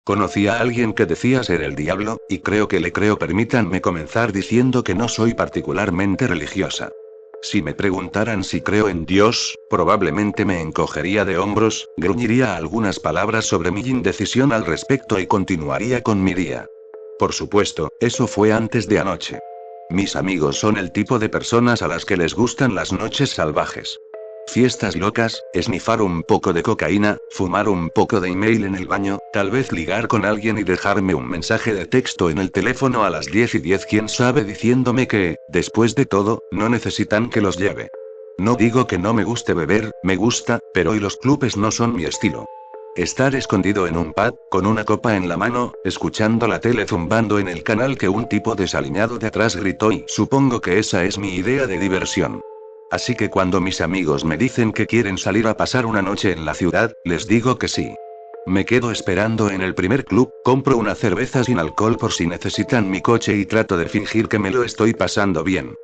Conocí a alguien que decía ser el diablo, y creo que le creo. Permítanme comenzar diciendo que no soy particularmente religiosa. Si me preguntaran si creo en Dios, probablemente me encogería de hombros, gruñiría algunas palabras sobre mi indecisión al respecto y continuaría con mi día. Por supuesto, eso fue antes de anoche. Mis amigos son el tipo de personas a las que les gustan las noches salvajes. Fiestas locas, esnifar un poco de cocaína, fumar un poco de email en el baño, tal vez ligar con alguien y dejarme un mensaje de texto en el teléfono a las 10:10, quién sabe, diciéndome que, después de todo, no necesitan que los lleve. No digo que no me guste beber, me gusta, pero hoy los clubes no son mi estilo. Estar escondido en un pub, con una copa en la mano, escuchando la tele zumbando en el canal que un tipo desaliñado de atrás gritó, y supongo que esa es mi idea de diversión. Así que cuando mis amigos me dicen que quieren salir a pasar una noche en la ciudad, les digo que sí. Me quedo esperando en el primer club, compro una cerveza sin alcohol por si necesitan mi coche y trato de fingir que me lo estoy pasando bien.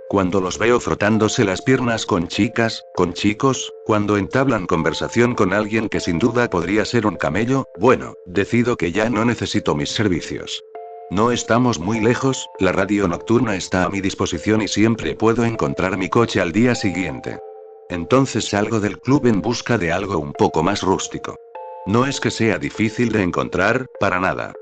Cuando los veo frotándose las piernas con chicas, con chicos, cuando entablan conversación con alguien que sin duda podría ser un camello, bueno, decido que ya no necesito mis servicios. No estamos muy lejos, la radio nocturna está a mi disposición y siempre puedo encontrar mi coche al día siguiente. Entonces salgo del club en busca de algo un poco más rústico. No es que sea difícil de encontrar, para nada.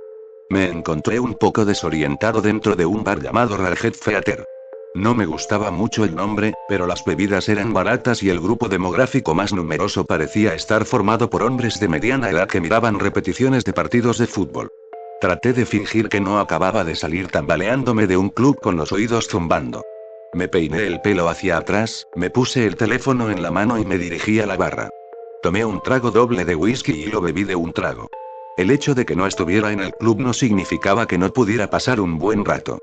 Me encontré un poco desorientado dentro de un bar llamado Radhead Theater. No me gustaba mucho el nombre, pero las bebidas eran baratas y el grupo demográfico más numeroso parecía estar formado por hombres de mediana edad que miraban repeticiones de partidos de fútbol. Traté de fingir que no acababa de salir tambaleándome de un club con los oídos zumbando. Me peiné el pelo hacia atrás, me puse el teléfono en la mano y me dirigí a la barra. Tomé un trago doble de whisky y lo bebí de un trago. El hecho de que no estuviera en el club no significaba que no pudiera pasar un buen rato.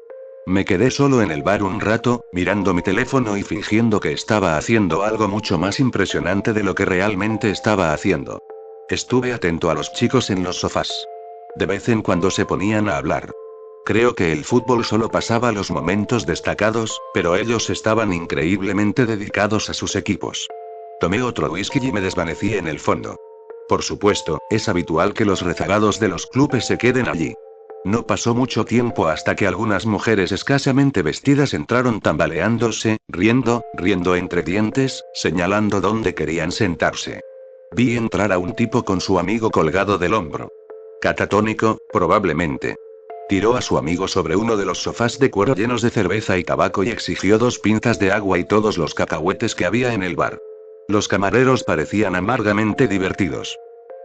Me quedé solo en el bar un rato, mirando mi teléfono y fingiendo que estaba haciendo algo mucho más impresionante de lo que realmente estaba haciendo. Estuve atento a los chicos en los sofás. De vez en cuando se ponían a hablar. Creo que el fútbol solo pasaba los momentos destacados, pero ellos estaban increíblemente dedicados a sus equipos. Tomé otro whisky y me desvanecí en el fondo. Por supuesto, es habitual que los rezagados de los clubes se queden allí. No pasó mucho tiempo hasta que algunas mujeres escasamente vestidas entraron tambaleándose, riendo entre dientes, señalando dónde querían sentarse. Vi entrar a un tipo con su amigo colgado del hombro. Catatónico, probablemente. Tiró a su amigo sobre uno de los sofás de cuero llenos de cerveza y tabaco y exigió 2 pintas de agua y todos los cacahuetes que había en el bar. Los camareros parecían amargamente divertidos.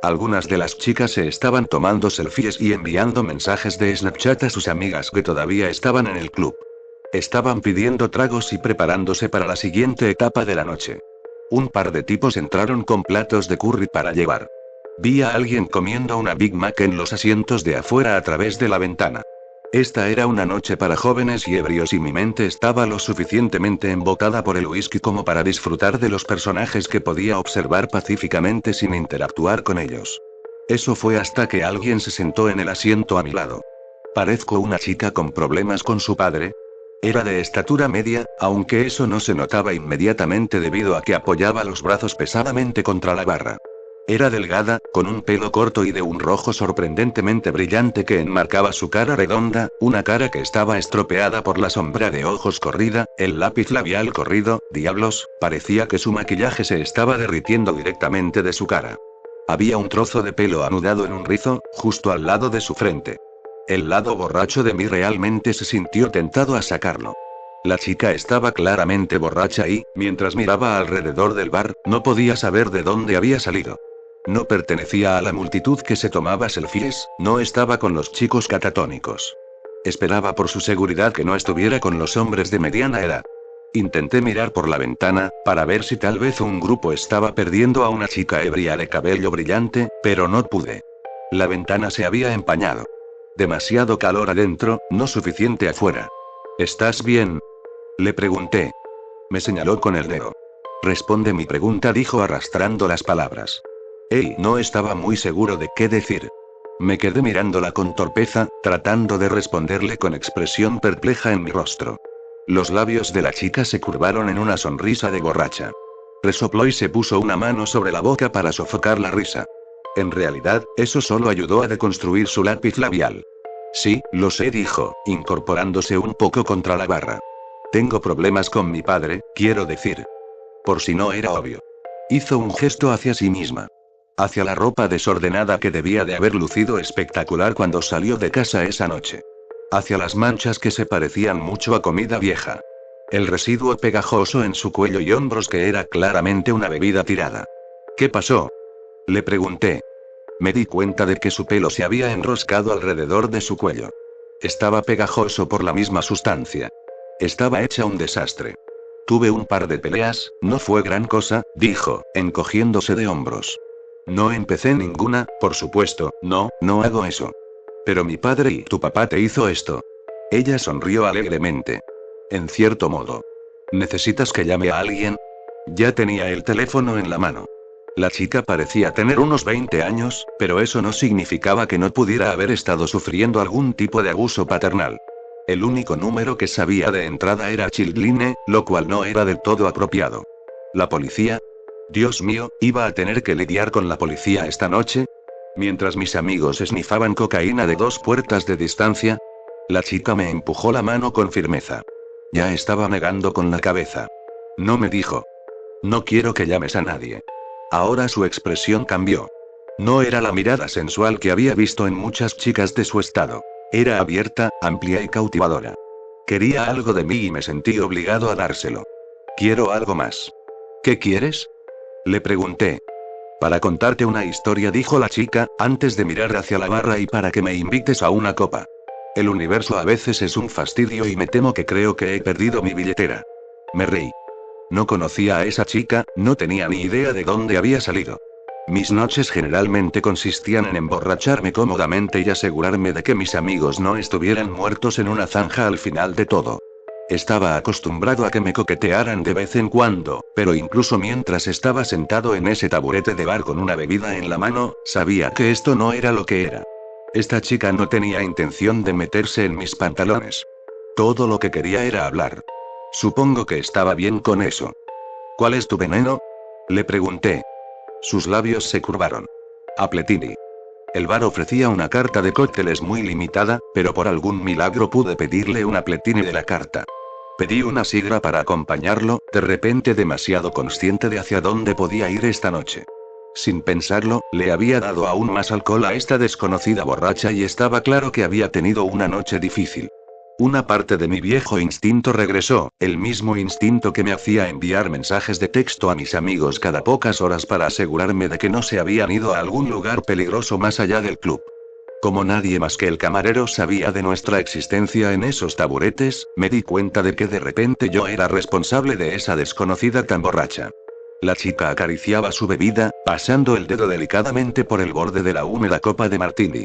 Algunas de las chicas se estaban tomando selfies y enviando mensajes de Snapchat a sus amigas que todavía estaban en el club. Estaban pidiendo tragos y preparándose para la siguiente etapa de la noche. Un par de tipos entraron con platos de curry para llevar. Vi a alguien comiendo una Big Mac en los asientos de afuera a través de la ventana. Esta era una noche para jóvenes y ebrios y mi mente estaba lo suficientemente embocada por el whisky como para disfrutar de los personajes que podía observar pacíficamente sin interactuar con ellos. Eso fue hasta que alguien se sentó en el asiento a mi lado. ¿Parezco una chica con problemas con su padre? Era de estatura media, aunque eso no se notaba inmediatamente debido a que apoyaba los brazos pesadamente contra la barra. Era delgada, con un pelo corto y de un rojo sorprendentemente brillante que enmarcaba su cara redonda, una cara que estaba estropeada por la sombra de ojos corrida, el lápiz labial corrido, diablos, parecía que su maquillaje se estaba derritiendo directamente de su cara. Había un trozo de pelo anudado en un rizo, justo al lado de su frente. El lado borracho de mí realmente se sintió tentado a sacarlo. La chica estaba claramente borracha y, mientras miraba alrededor del bar, no podía saber de dónde había salido. No pertenecía a la multitud que se tomaba selfies, no estaba con los chicos catatónicos. Esperaba por su seguridad que no estuviera con los hombres de mediana edad. Intenté mirar por la ventana, para ver si tal vez un grupo estaba perdiendo a una chica ebria de cabello brillante, pero no pude. La ventana se había empañado. Demasiado calor adentro, no suficiente afuera. ¿Estás bien?, le pregunté. Me señaló con el dedo. Responde mi pregunta, dijo arrastrando las palabras. No estaba muy seguro de qué decir. Me quedé mirándola con torpeza, tratando de responderle con expresión perpleja en mi rostro. Los labios de la chica se curvaron en una sonrisa de borracha. Resopló y se puso una mano sobre la boca para sofocar la risa. En realidad, eso solo ayudó a deconstruir su lápiz labial. Sí, lo sé, dijo, incorporándose un poco contra la barra. Tengo problemas con mi padre, quiero decir. Por si no era obvio. Hizo un gesto hacia sí misma. Hacia la ropa desordenada que debía de haber lucido espectacular cuando salió de casa esa noche. Hacia las manchas que se parecían mucho a comida vieja. El residuo pegajoso en su cuello y hombros que era claramente una bebida tirada. ¿Qué pasó? Le pregunté. Me di cuenta de que su pelo se había enroscado alrededor de su cuello. Estaba pegajoso por la misma sustancia. Estaba hecha un desastre. Tuve un par de peleas, no fue gran cosa, dijo, encogiéndose de hombros. No empecé ninguna, por supuesto, no hago eso. Pero mi padre y tu papá te hizo esto. Ella sonrió alegremente. En cierto modo. ¿Necesitas que llame a alguien? Ya tenía el teléfono en la mano. La chica parecía tener unos 20 años, pero eso no significaba que no pudiera haber estado sufriendo algún tipo de abuso paternal. El único número que sabía de entrada era Childline, lo cual no era del todo apropiado. ¿La policía? Dios mío, ¿iba a tener que lidiar con la policía esta noche? Mientras mis amigos esnifaban cocaína de 2 puertas de distancia. La chica me empujó la mano con firmeza. Ya estaba negando con la cabeza. No me dijo. No quiero que llames a nadie. Ahora su expresión cambió. No era la mirada sensual que había visto en muchas chicas de su estado. Era abierta, amplia y cautivadora. Quería algo de mí y me sentí obligado a dárselo. Quiero algo más. ¿Qué quieres? Le pregunté. Para contarte una historia, dijo la chica, antes de mirar hacia la barra, y para que me invites a una copa. El universo a veces es un fastidio y me temo que creo que he perdido mi billetera. Me reí. No conocía a esa chica, no tenía ni idea de dónde había salido. Mis noches generalmente consistían en emborracharme cómodamente y asegurarme de que mis amigos no estuvieran muertos en una zanja al final de todo. Estaba acostumbrado a que me coquetearan de vez en cuando, pero incluso mientras estaba sentado en ese taburete de bar con una bebida en la mano, sabía que esto no era lo que era. Esta chica no tenía intención de meterse en mis pantalones. Todo lo que quería era hablar. Supongo que estaba bien con eso. ¿Cuál es tu veneno? Le pregunté. Sus labios se curvaron. Appletini. El bar ofrecía una carta de cócteles muy limitada, pero por algún milagro pude pedirle un Appletini de la carta. Pedí una sidra para acompañarlo, de repente demasiado consciente de hacia dónde podía ir esta noche. Sin pensarlo, le había dado aún más alcohol a esta desconocida borracha y estaba claro que había tenido una noche difícil. Una parte de mi viejo instinto regresó, el mismo instinto que me hacía enviar mensajes de texto a mis amigos cada pocas horas para asegurarme de que no se habían ido a algún lugar peligroso más allá del club. Como nadie más que el camarero sabía de nuestra existencia en esos taburetes, me di cuenta de que de repente yo era responsable de esa desconocida tan borracha. La chica acariciaba su bebida, pasando el dedo delicadamente por el borde de la húmeda copa de martini.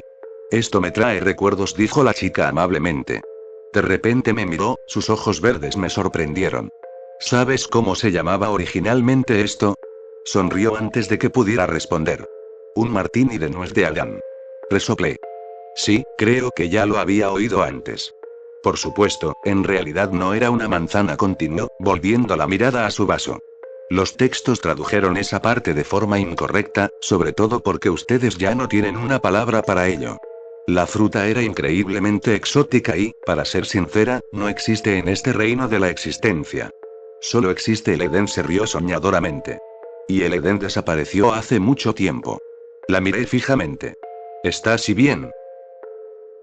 Esto me trae recuerdos, dijo la chica amablemente. De repente me miró, sus ojos verdes me sorprendieron. ¿Sabes cómo se llamaba originalmente esto? Sonrió antes de que pudiera responder. Un martini de nuez de Adán. Resoplé. Sí, creo que ya lo había oído antes. Por supuesto, en realidad no era una manzana, continuó, volviendo la mirada a su vaso. Los textos tradujeron esa parte de forma incorrecta, sobre todo porque ustedes ya no tienen una palabra para ello. La fruta era increíblemente exótica y, para ser sincera, no existe en este reino de la existencia. Solo existe el Edén, se rió soñadoramente. Y el Edén desapareció hace mucho tiempo. La miré fijamente. ¿Estás bien?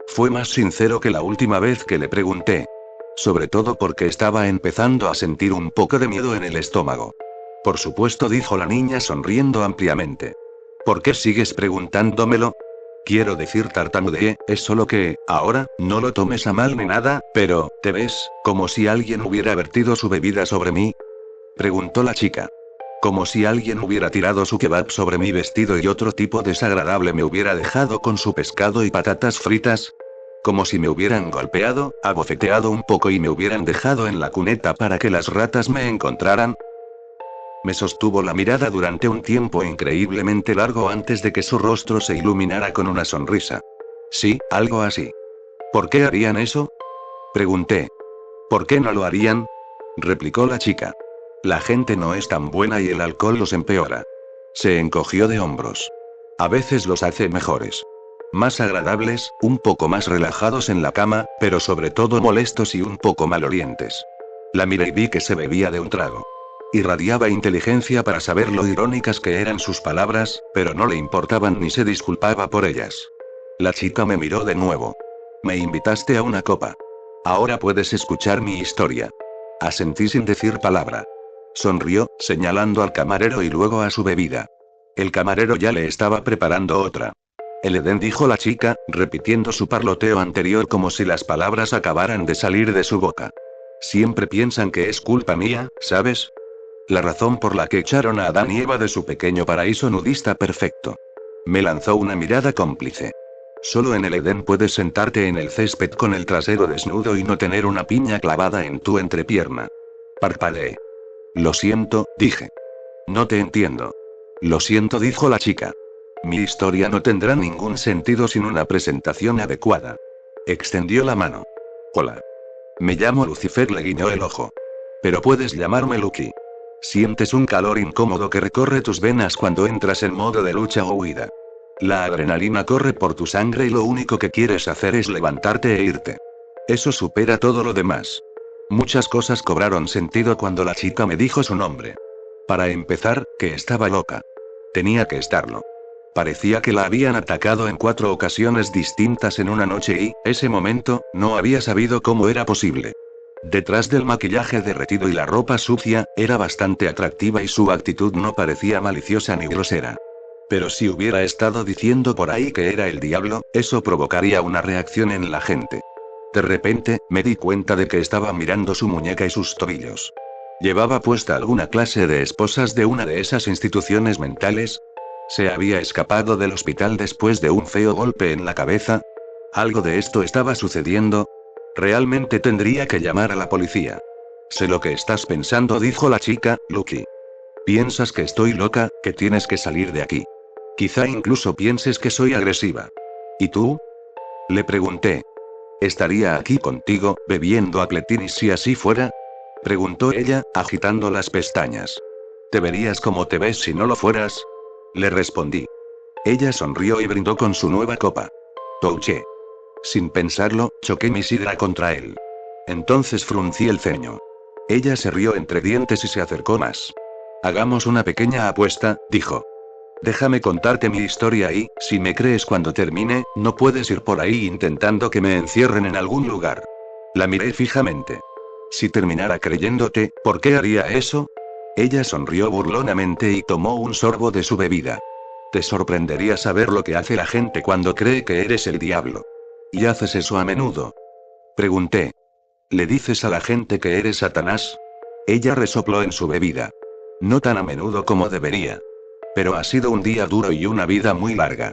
Fue más sincero que la última vez que le pregunté. Sobre todo porque estaba empezando a sentir un poco de miedo en el estómago. Por supuesto, dijo la niña sonriendo ampliamente. ¿Por qué sigues preguntándomelo? Quiero decir, tartamudeé, es solo que, ahora, no lo tomes a mal ni nada, pero, ¿te ves, como si alguien hubiera vertido su bebida sobre mí? Preguntó la chica. Como si alguien hubiera tirado su kebab sobre mi vestido y otro tipo desagradable me hubiera dejado con su pescado y patatas fritas. Como si me hubieran golpeado, abofeteado un poco y me hubieran dejado en la cuneta para que las ratas me encontraran. Me sostuvo la mirada durante un tiempo increíblemente largo antes de que su rostro se iluminara con una sonrisa. Sí, algo así. ¿Por qué harían eso? Pregunté. ¿Por qué no lo harían? Replicó la chica. La gente no es tan buena y el alcohol los empeora. Se encogió de hombros. A veces los hace mejores. Más agradables, un poco más relajados en la cama, pero sobre todo molestos y un poco malolientes. La miré y vi que se bebía de un trago. Irradiaba inteligencia para saber lo irónicas que eran sus palabras, pero no le importaban ni se disculpaba por ellas. La chica me miró de nuevo. Me invitaste a una copa. Ahora puedes escuchar mi historia. Asentí sin decir palabra. Sonrió, señalando al camarero y luego a su bebida. El camarero ya le estaba preparando otra. El Edén, dijo la chica, repitiendo su parloteo anterior como si las palabras acabaran de salir de su boca. Siempre piensan que es culpa mía, ¿sabes? La razón por la que echaron a Adán y Eva de su pequeño paraíso nudista perfecto. Me lanzó una mirada cómplice. Solo en el Edén puedes sentarte en el césped con el trasero desnudo y no tener una piña clavada en tu entrepierna. Parpadeé. Lo siento, dije. No te entiendo. Lo siento, dijo la chica. Mi historia no tendrá ningún sentido sin una presentación adecuada. Extendió la mano. Hola. Me llamo Lucifer, le guiñó el ojo. Pero puedes llamarme Lucky. Sientes un calor incómodo que recorre tus venas cuando entras en modo de lucha o huida. La adrenalina corre por tu sangre y lo único que quieres hacer es levantarte e irte. Eso supera todo lo demás. Muchas cosas cobraron sentido cuando la chica me dijo su nombre. Para empezar, que estaba loca. Tenía que estarlo. Parecía que la habían atacado en 4 ocasiones distintas en una noche y, ese momento, no había sabido cómo era posible. Detrás del maquillaje derretido y la ropa sucia, era bastante atractiva y su actitud no parecía maliciosa ni grosera. Pero si hubiera estado diciendo por ahí que era el diablo, eso provocaría una reacción en la gente. De repente, me di cuenta de que estaba mirando su muñeca y sus tobillos. ¿Llevaba puesta alguna clase de esposas de una de esas instituciones mentales? ¿Se había escapado del hospital después de un feo golpe en la cabeza? ¿Algo de esto estaba sucediendo? Realmente tendría que llamar a la policía. Sé lo que estás pensando, dijo la chica, Lucky. Piensas que estoy loca, que tienes que salir de aquí. Quizá incluso pienses que soy agresiva. ¿Y tú? Le pregunté. ¿Estaría aquí contigo, bebiendo apletín y si así fuera? Preguntó ella, agitando las pestañas. ¿Te verías como te ves si no lo fueras? Le respondí. Ella sonrió y brindó con su nueva copa. Touché. Sin pensarlo, choqué mi sidra contra él. Entonces fruncí el ceño. Ella se rió entre dientes y se acercó más. Hagamos una pequeña apuesta, dijo. Déjame contarte mi historia y, si me crees cuando termine, no puedes ir por ahí intentando que me encierren en algún lugar. La miré fijamente. Si terminara creyéndote, ¿por qué haría eso? Ella sonrió burlonamente y tomó un sorbo de su bebida. Te sorprendería saber lo que hace la gente cuando cree que eres el diablo. ¿Y haces eso a menudo? Pregunté. ¿Le dices a la gente que eres Satanás? Ella resopló en su bebida. No tan a menudo como debería. Pero ha sido un día duro y una vida muy larga.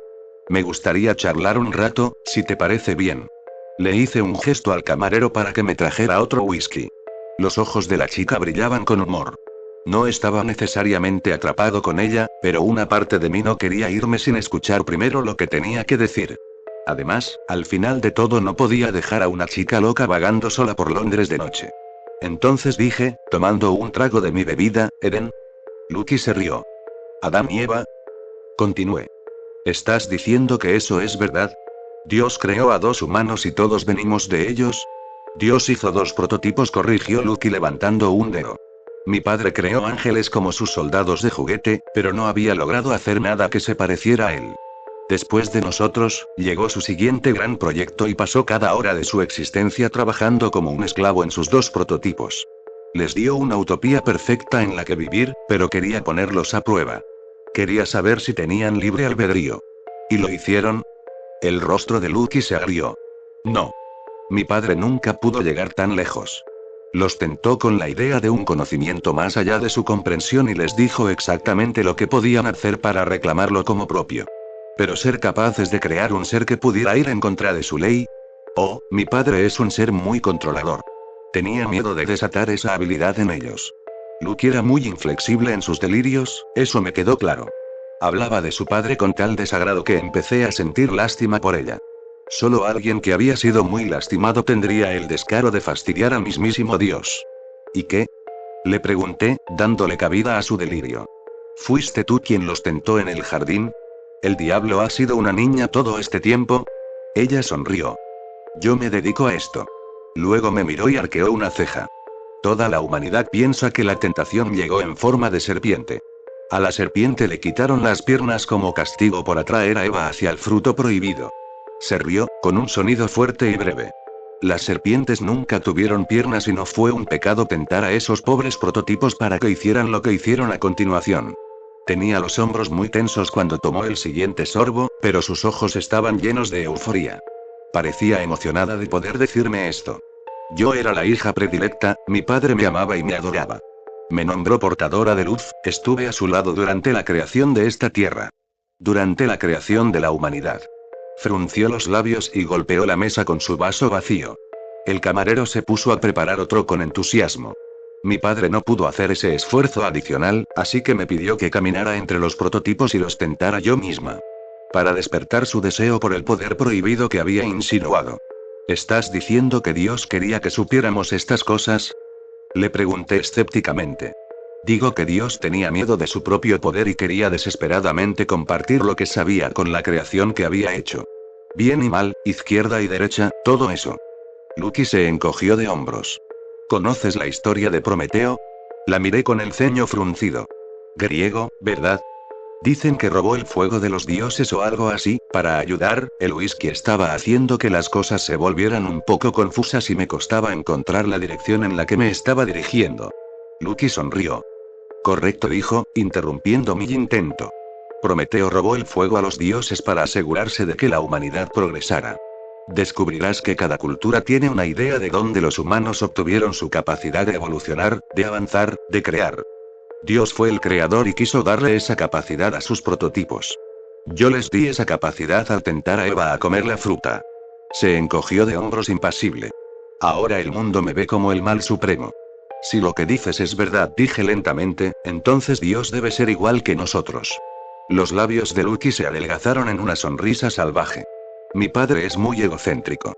Me gustaría charlar un rato, si te parece bien. Le hice un gesto al camarero para que me trajera otro whisky. Los ojos de la chica brillaban con humor. No estaba necesariamente atrapado con ella, pero una parte de mí no quería irme sin escuchar primero lo que tenía que decir. Además, al final de todo no podía dejar a una chica loca vagando sola por Londres de noche. Entonces dije, tomando un trago de mi bebida, Eden. Lucky se rió. ¿Adán y Eva? Continué. ¿Estás diciendo que eso es verdad? ¿Dios creó a 2 humanos y todos venimos de ellos? Dios hizo 2 prototipos, corrigió Lucky levantando un dedo. Mi padre creó ángeles como sus soldados de juguete, pero no había logrado hacer nada que se pareciera a él. Después de nosotros, llegó su siguiente gran proyecto y pasó cada hora de su existencia trabajando como un esclavo en sus 2 prototipos. Les dio una utopía perfecta en la que vivir, pero quería ponerlos a prueba. Quería saber si tenían libre albedrío. ¿Y lo hicieron? El rostro de Lucky se agrió. No. Mi padre nunca pudo llegar tan lejos. Los tentó con la idea de un conocimiento más allá de su comprensión y les dijo exactamente lo que podían hacer para reclamarlo como propio. Pero ser capaces de crear un ser que pudiera ir en contra de su ley. Oh, mi padre es un ser muy controlador. Tenía miedo de desatar esa habilidad en ellos. Lucky era muy inflexible en sus delirios, eso me quedó claro. Hablaba de su padre con tal desagrado que empecé a sentir lástima por ella. Solo alguien que había sido muy lastimado tendría el descaro de fastidiar al mismísimo Dios. ¿Y qué? Le pregunté, dándole cabida a su delirio. ¿Fuiste tú quien los tentó en el jardín? ¿El diablo ha sido una niña todo este tiempo? Ella sonrió. Yo me dedico a esto. Luego me miró y arqueó una ceja. Toda la humanidad piensa que la tentación llegó en forma de serpiente. A la serpiente le quitaron las piernas como castigo por atraer a Eva hacia el fruto prohibido. Se rió, con un sonido fuerte y breve. Las serpientes nunca tuvieron piernas y no fue un pecado tentar a esos pobres prototipos para que hicieran lo que hicieron a continuación. Tenía los hombros muy tensos cuando tomó el siguiente sorbo, pero sus ojos estaban llenos de euforía. Parecía emocionada de poder decirme esto. Yo era la hija predilecta, mi padre me amaba y me adoraba. Me nombró portadora de luz, estuve a su lado durante la creación de esta tierra. Durante la creación de la humanidad. Frunció los labios y golpeó la mesa con su vaso vacío. El camarero se puso a preparar otro con entusiasmo. Mi padre no pudo hacer ese esfuerzo adicional, así que me pidió que caminara entre los prototipos y los tentara yo misma. Para despertar su deseo por el poder prohibido que había insinuado. ¿Estás diciendo que Dios quería que supiéramos estas cosas? Le pregunté escépticamente. Digo que Dios tenía miedo de su propio poder y quería desesperadamente compartir lo que sabía con la creación que había hecho. Bien y mal, izquierda y derecha, todo eso. Lucky se encogió de hombros. ¿Conoces la historia de Prometeo? La miré con el ceño fruncido. Griego, ¿verdad? Dicen que robó el fuego de los dioses o algo así, para ayudar. El whisky estaba haciendo que las cosas se volvieran un poco confusas y me costaba encontrar la dirección en la que me estaba dirigiendo. Lucky sonrió. Correcto, dijo, interrumpiendo mi intento. Prometeo robó el fuego a los dioses para asegurarse de que la humanidad progresara. Descubrirás que cada cultura tiene una idea de dónde los humanos obtuvieron su capacidad de evolucionar, de avanzar, de crear. Dios fue el creador y quiso darle esa capacidad a sus prototipos. Yo les di esa capacidad al tentar a Eva a comer la fruta. Se encogió de hombros impasible. Ahora el mundo me ve como el mal supremo. Si lo que dices es verdad, dije lentamente, entonces Dios debe ser igual que nosotros. Los labios de Lucky se adelgazaron en una sonrisa salvaje. Mi padre es muy egocéntrico.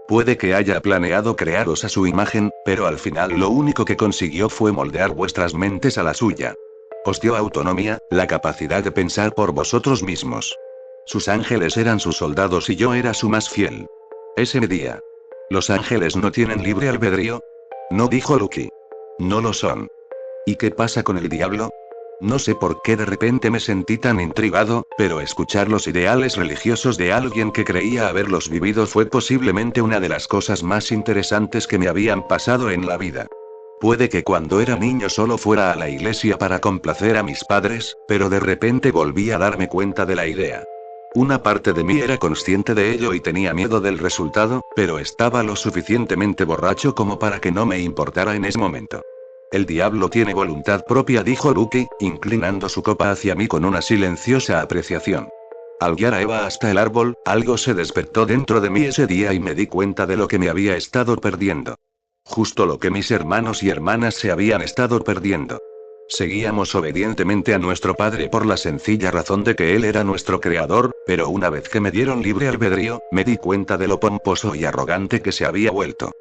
Puede que haya planeado crearos a su imagen, pero al final lo único que consiguió fue moldear vuestras mentes a la suya. Os dio autonomía, la capacidad de pensar por vosotros mismos. Sus ángeles eran sus soldados y yo era su más fiel. Ese día. ¿Los ángeles no tienen libre albedrío? No, dijo Lucky. No lo son. ¿Y qué pasa con el diablo? No sé por qué de repente me sentí tan intrigado, pero escuchar los ideales religiosos de alguien que creía haberlos vivido fue posiblemente una de las cosas más interesantes que me habían pasado en la vida. Puede que cuando era niño solo fuera a la iglesia para complacer a mis padres, pero de repente volví a darme cuenta de la idea. Una parte de mí era consciente de ello y tenía miedo del resultado, pero estaba lo suficientemente borracho como para que no me importara en ese momento. El diablo tiene voluntad propia, dijo Lucky, inclinando su copa hacia mí con una silenciosa apreciación. Al guiar a Eva hasta el árbol, algo se despertó dentro de mí ese día y me di cuenta de lo que me había estado perdiendo. Justo lo que mis hermanos y hermanas se habían estado perdiendo. Seguíamos obedientemente a nuestro padre por la sencilla razón de que él era nuestro creador, pero una vez que me dieron libre albedrío, me di cuenta de lo pomposo y arrogante que se había vuelto.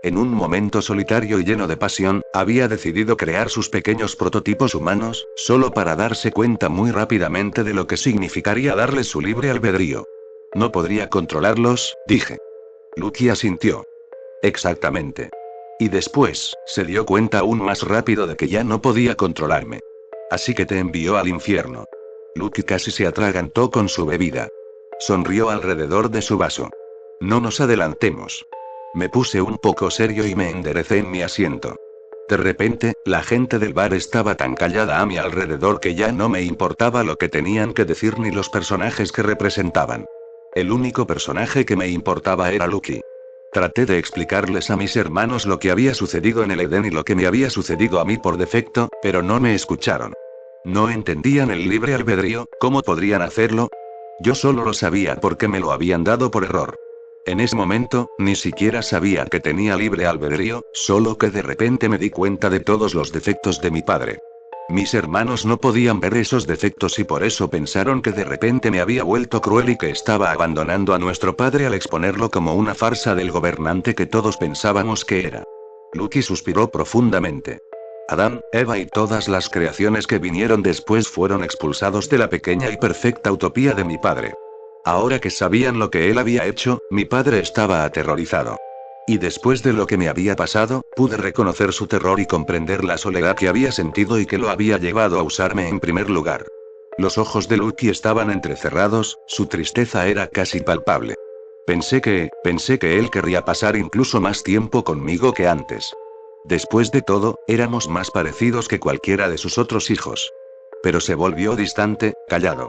En un momento solitario y lleno de pasión, había decidido crear sus pequeños prototipos humanos, solo para darse cuenta muy rápidamente de lo que significaría darles su libre albedrío. No podría controlarlos, dije. Lucky asintió. Exactamente. Y después, se dio cuenta aún más rápido de que ya no podía controlarme. Así que te envió al infierno. Lucky casi se atragantó con su bebida. Sonrió alrededor de su vaso. No nos adelantemos. Me puse un poco serio y me enderecé en mi asiento. De repente, la gente del bar estaba tan callada a mi alrededor que ya no me importaba lo que tenían que decir ni los personajes que representaban. El único personaje que me importaba era Lucky. Traté de explicarles a mis hermanos lo que había sucedido en el Edén y lo que me había sucedido a mí por defecto, pero no me escucharon. No entendían el libre albedrío, ¿cómo podrían hacerlo? Yo solo lo sabía porque me lo habían dado por error. En ese momento, ni siquiera sabía que tenía libre albedrío, solo que de repente me di cuenta de todos los defectos de mi padre. Mis hermanos no podían ver esos defectos y por eso pensaron que de repente me había vuelto cruel y que estaba abandonando a nuestro padre al exponerlo como una farsa del gobernante que todos pensábamos que era. Lucky suspiró profundamente. Adán, Eva y todas las creaciones que vinieron después fueron expulsados de la pequeña y perfecta utopía de mi padre. Ahora que sabían lo que él había hecho, mi padre estaba aterrorizado. Y después de lo que me había pasado, pude reconocer su terror y comprender la soledad que había sentido y que lo había llevado a usarme en primer lugar. Los ojos de Lucky estaban entrecerrados, su tristeza era casi palpable. Pensé que él querría pasar incluso más tiempo conmigo que antes. Después de todo, éramos más parecidos que cualquiera de sus otros hijos. Pero se volvió distante, callado.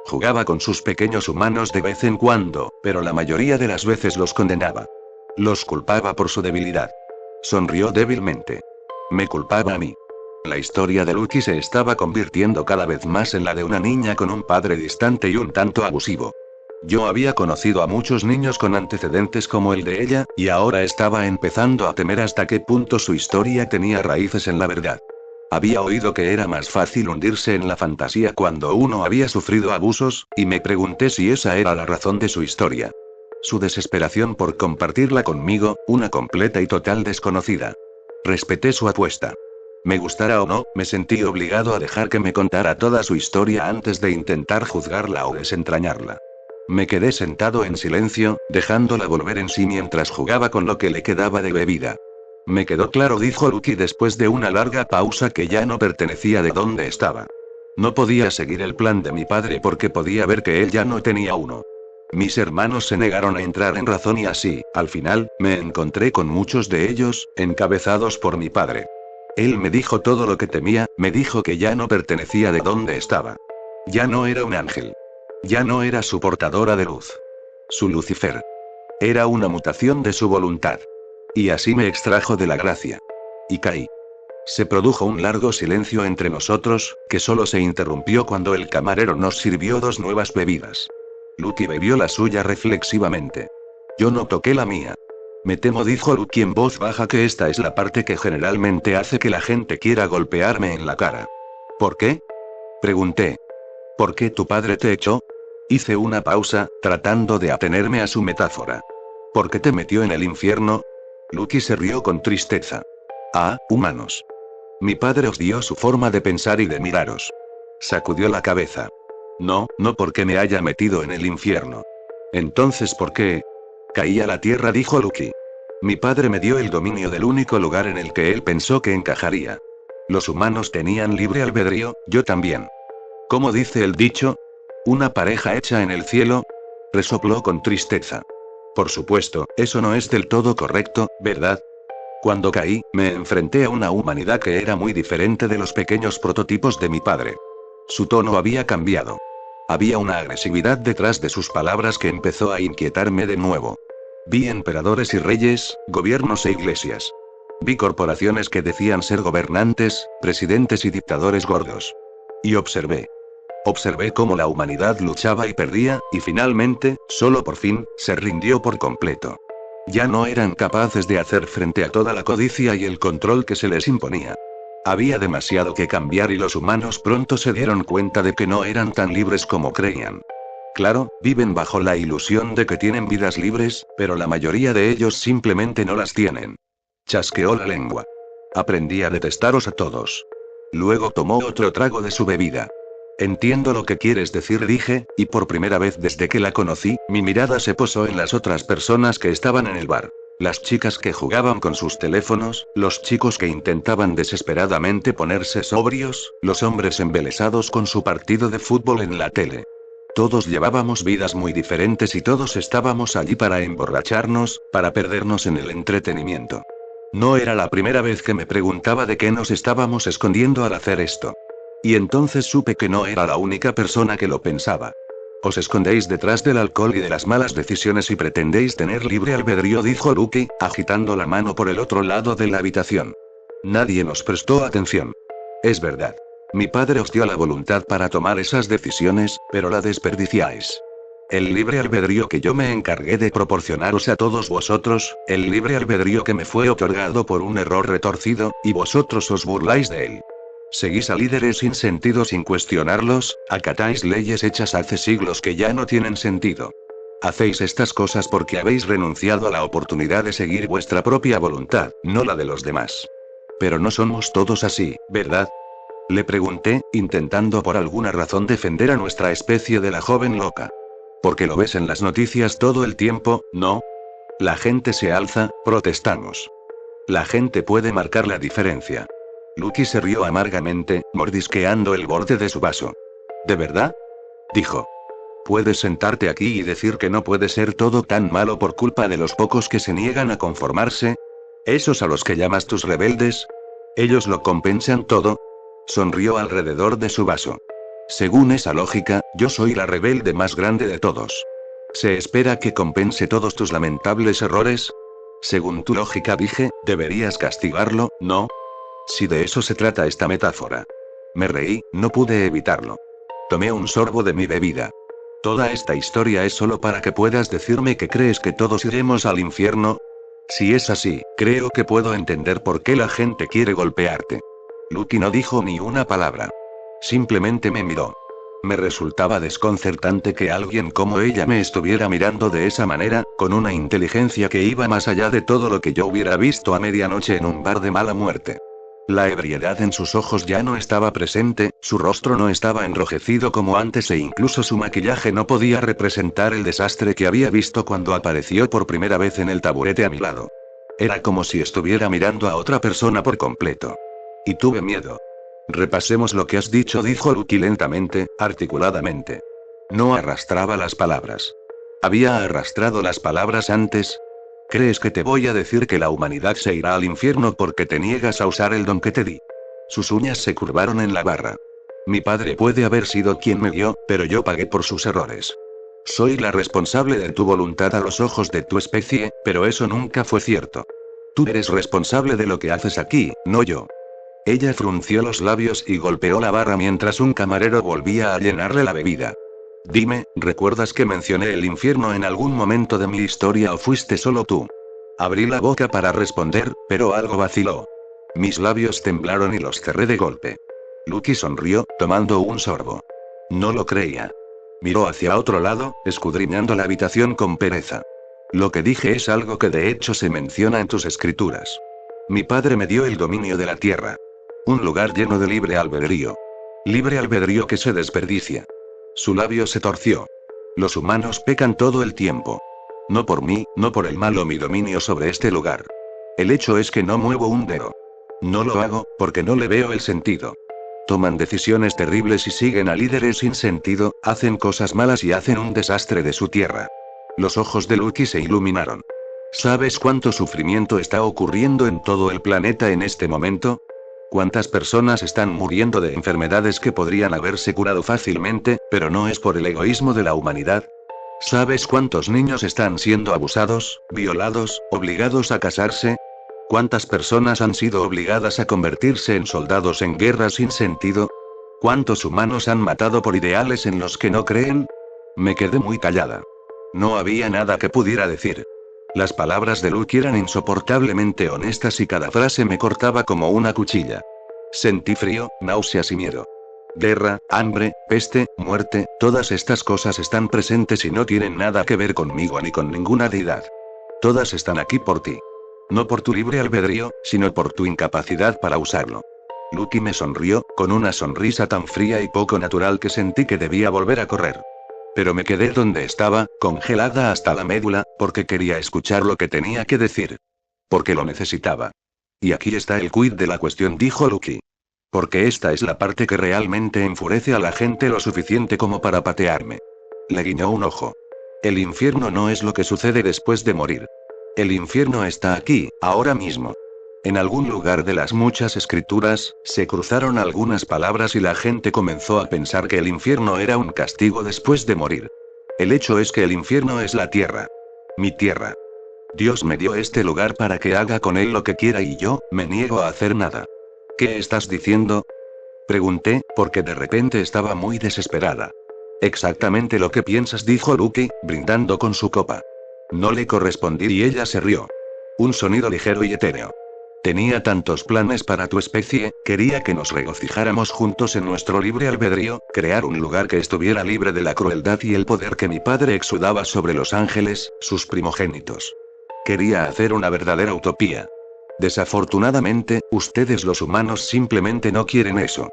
Jugaba con sus pequeños humanos de vez en cuando, pero la mayoría de las veces los condenaba. Los culpaba por su debilidad. Sonrió débilmente. Me culpaba a mí. La historia de Lucky se estaba convirtiendo cada vez más en la de una niña con un padre distante y un tanto abusivo. Yo había conocido a muchos niños con antecedentes como el de ella, y ahora estaba empezando a temer hasta qué punto su historia tenía raíces en la verdad. Había oído que era más fácil hundirse en la fantasía cuando uno había sufrido abusos, y me pregunté si esa era la razón de su historia. Su desesperación por compartirla conmigo, una completa y total desconocida. Respeté su apuesta. Me gustara o no, me sentí obligado a dejar que me contara toda su historia antes de intentar juzgarla o desentrañarla. Me quedé sentado en silencio, dejándola volver en sí mientras jugaba con lo que le quedaba de bebida. Me quedó claro, dijo Lucky después de una larga pausa, que ya no pertenecía de donde estaba. No podía seguir el plan de mi padre porque podía ver que él ya no tenía uno. Mis hermanos se negaron a entrar en razón y así, al final, me encontré con muchos de ellos, encabezados por mi padre. Él me dijo todo lo que temía, me dijo que ya no pertenecía de donde estaba. Ya no era un ángel. Ya no era su portadora de luz. Su Lucifer. Era una mutación de su voluntad. Y así me extrajo de la gracia. Y caí. Se produjo un largo silencio entre nosotros, que solo se interrumpió cuando el camarero nos sirvió 2 nuevas bebidas. Lucky bebió la suya reflexivamente. Yo no toqué la mía. Me temo, dijo Lucky en voz baja, que esta es la parte que generalmente hace que la gente quiera golpearme en la cara. ¿Por qué? Pregunté. ¿Por qué tu padre te echó? Hice una pausa, tratando de atenerme a su metáfora. ¿Por qué te metió en el infierno? Lucky se rió con tristeza. Ah, humanos. Mi padre os dio su forma de pensar y de miraros. Sacudió la cabeza. No porque me haya metido en el infierno. Entonces, ¿por qué? Caí a la tierra, dijo Lucky. Mi padre me dio el dominio del único lugar en el que él pensó que encajaría. Los humanos tenían libre albedrío, yo también. ¿Cómo dice el dicho? ¿Una pareja hecha en el cielo? Resopló con tristeza. Por supuesto, eso no es del todo correcto, ¿verdad? Cuando caí, me enfrenté a una humanidad que era muy diferente de los pequeños prototipos de mi padre. Su tono había cambiado. Había una agresividad detrás de sus palabras que empezó a inquietarme de nuevo. Vi emperadores y reyes, gobiernos e iglesias. Vi corporaciones que decían ser gobernantes, presidentes y dictadores gordos. Y observé. Observé cómo la humanidad luchaba y perdía, y finalmente, solo por fin, se rindió por completo. Ya no eran capaces de hacer frente a toda la codicia y el control que se les imponía. Había demasiado que cambiar y los humanos pronto se dieron cuenta de que no eran tan libres como creían. Claro, viven bajo la ilusión de que tienen vidas libres, pero la mayoría de ellos simplemente no las tienen. Chasqueó la lengua. Aprendí a detestaros a todos. Luego tomó otro trago de su bebida. Entiendo lo que quieres decir, dije, y por primera vez desde que la conocí, mi mirada se posó en las otras personas que estaban en el bar. Las chicas que jugaban con sus teléfonos, los chicos que intentaban desesperadamente ponerse sobrios, los hombres embelesados con su partido de fútbol en la tele. Todos llevábamos vidas muy diferentes y todos estábamos allí para emborracharnos, para perdernos en el entretenimiento. No era la primera vez que me preguntaba de qué nos estábamos escondiendo al hacer esto. Y entonces supe que no era la única persona que lo pensaba. Os escondéis detrás del alcohol y de las malas decisiones y pretendéis tener libre albedrío, dijo Lucky, agitando la mano por el otro lado de la habitación. Nadie nos prestó atención. Es verdad. Mi padre os dio la voluntad para tomar esas decisiones, pero la desperdiciáis. El libre albedrío que yo me encargué de proporcionaros a todos vosotros, el libre albedrío que me fue otorgado por un error retorcido, y vosotros os burláis de él. Seguís a líderes sin sentido sin cuestionarlos, acatáis leyes hechas hace siglos que ya no tienen sentido. Hacéis estas cosas porque habéis renunciado a la oportunidad de seguir vuestra propia voluntad, no la de los demás. Pero no somos todos así, ¿verdad? Le pregunté, intentando por alguna razón defender a nuestra especie de la joven loca. Porque lo ves en las noticias todo el tiempo, ¿no? La gente se alza, protestamos. La gente puede marcar la diferencia. Lucky se rió amargamente, mordisqueando el borde de su vaso. ¿De verdad? Dijo. ¿Puedes sentarte aquí y decir que no puede ser todo tan malo por culpa de los pocos que se niegan a conformarse? ¿Esos a los que llamas tus rebeldes? ¿Ellos lo compensan todo? Sonrió alrededor de su vaso. Según esa lógica, yo soy la rebelde más grande de todos. ¿Se espera que compense todos tus lamentables errores? Según tu lógica, dije, deberías castigarlo, ¿no? Si de eso se trata esta metáfora. Me reí, no pude evitarlo. Tomé un sorbo de mi bebida. ¿Toda esta historia es solo para que puedas decirme que crees que todos iremos al infierno? Si es así, creo que puedo entender por qué la gente quiere golpearte. Lucky no dijo ni una palabra. Simplemente me miró. Me resultaba desconcertante que alguien como ella me estuviera mirando de esa manera, con una inteligencia que iba más allá de todo lo que yo hubiera visto a medianoche en un bar de mala muerte. La ebriedad en sus ojos ya no estaba presente, su rostro no estaba enrojecido como antes e incluso su maquillaje no podía representar el desastre que había visto cuando apareció por primera vez en el taburete a mi lado. Era como si estuviera mirando a otra persona por completo. Y tuve miedo. Repasemos lo que has dicho, dijo Lucky lentamente, articuladamente. No arrastraba las palabras. ¿Había arrastrado las palabras antes? ¿Crees que te voy a decir que la humanidad se irá al infierno porque te niegas a usar el don que te di? Sus uñas se curvaron en la barra. Mi padre puede haber sido quien me guió, pero yo pagué por sus errores. Soy la responsable de tu voluntad a los ojos de tu especie, pero eso nunca fue cierto. Tú eres responsable de lo que haces aquí, no yo. Ella frunció los labios y golpeó la barra mientras un camarero volvía a llenarle la bebida. Dime, ¿recuerdas que mencioné el infierno en algún momento de mi historia o fuiste solo tú? Abrí la boca para responder, pero algo vaciló. Mis labios temblaron y los cerré de golpe. Lucky sonrió, tomando un sorbo. No lo creía. Miró hacia otro lado, escudriñando la habitación con pereza. Lo que dije es algo que de hecho se menciona en tus escrituras. Mi padre me dio el dominio de la tierra. Un lugar lleno de libre albedrío. Libre albedrío que se desperdicia. Su labio se torció. Los humanos pecan todo el tiempo. No por mí, no por el mal o mi dominio sobre este lugar. El hecho es que no muevo un dedo. No lo hago, porque no le veo el sentido. Toman decisiones terribles y siguen a líderes sin sentido, hacen cosas malas y hacen un desastre de su tierra. Los ojos de Lucky se iluminaron. ¿Sabes cuánto sufrimiento está ocurriendo en todo el planeta en este momento? ¿Cuántas personas están muriendo de enfermedades que podrían haberse curado fácilmente, pero no es por el egoísmo de la humanidad? ¿Sabes cuántos niños están siendo abusados, violados, obligados a casarse? ¿Cuántas personas han sido obligadas a convertirse en soldados en guerras sin sentido? ¿Cuántos humanos han matado por ideales en los que no creen? Me quedé muy callada. No había nada que pudiera decir. Las palabras de Lucky eran insoportablemente honestas y cada frase me cortaba como una cuchilla. Sentí frío, náuseas y miedo. Guerra, hambre, peste, muerte, todas estas cosas están presentes y no tienen nada que ver conmigo ni con ninguna deidad. Todas están aquí por ti. No por tu libre albedrío, sino por tu incapacidad para usarlo. Lucky me sonrió, con una sonrisa tan fría y poco natural que sentí que debía volver a correr. Pero me quedé donde estaba, congelada hasta la médula, porque quería escuchar lo que tenía que decir. Porque lo necesitaba. Y aquí está el quid de la cuestión, dijo Lucky. Porque esta es la parte que realmente enfurece a la gente lo suficiente como para patearme. Le guiñó un ojo. El infierno no es lo que sucede después de morir. El infierno está aquí, ahora mismo. En algún lugar de las muchas escrituras, se cruzaron algunas palabras y la gente comenzó a pensar que el infierno era un castigo después de morir. El hecho es que el infierno es la tierra. Mi tierra. Dios me dio este lugar para que haga con él lo que quiera y yo, me niego a hacer nada. ¿Qué estás diciendo? Pregunté, porque de repente estaba muy desesperada. Exactamente lo que piensas, dijo Lucky, brindando con su copa. No le correspondí y ella se rió. Un sonido ligero y etéreo. Tenía tantos planes para tu especie, quería que nos regocijáramos juntos en nuestro libre albedrío, crear un lugar que estuviera libre de la crueldad y el poder que mi padre exudaba sobre los ángeles, sus primogénitos. Quería hacer una verdadera utopía. Desafortunadamente, ustedes los humanos simplemente no quieren eso.